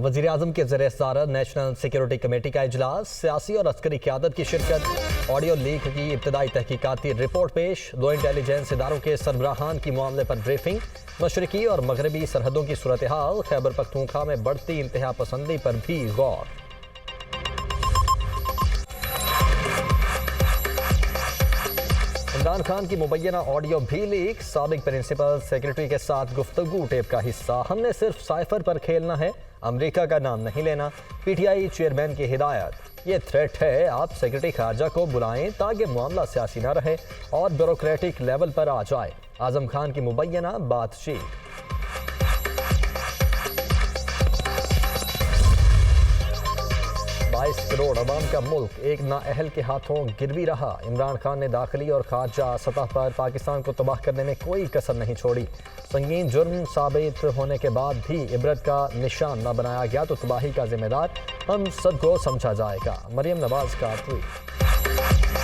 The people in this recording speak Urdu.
وزیر اعظم کے زیر صدارت نیشنل سیکیورٹی کمیٹی کا اجلاس، سیاسی اور عسکری قیادت کی شرکت، آڈیو لیک کی ابتدائی تحقیقاتی رپورٹ پیش، دو انٹیلیجنس اداروں کے سربراہان کی معاملے پر بریفنگ، مشرقی اور مغربی سرحدوں کی صورتحال، خیبر پختونخوا میں بڑھتی انتہا پسندی پر بھی غور۔ عمران خان کی مبینہ آڈیو بھی لیک، سابق پرنسپل سیکرٹری کے ساتھ گفتگو ٹیپ کا حصہ، ہم نے صرف سائفر پر کھیلنا ہے، امریکہ کا نام نہیں لینا، پی ٹی آئی چیئرمین کی ہدایت، یہ تھریٹ ہے، آپ سیکرٹری خارجہ کو بلائیں تاکہ معاملہ سیاسی نہ رہے اور بیوروکریٹک لیول پر آ جائے، اعظم خان کی مبینہ بات چیت۔ 22 کروڑ عوام کا ملک ایک نااہل کے ہاتھوں گروی رہا، عمران خان نے داخلی اور خارجہ سطح پر پاکستان کو تباہ کرنے میں کوئی کسر نہیں چھوڑی، سنگین جرم ثابت ہونے کے بعد بھی عبرت کا نشان نہ بنایا گیا تو تباہی کا ذمہ دار ہم سب کو سمجھا جائے گا، مریم نواز کا ٹویٹ۔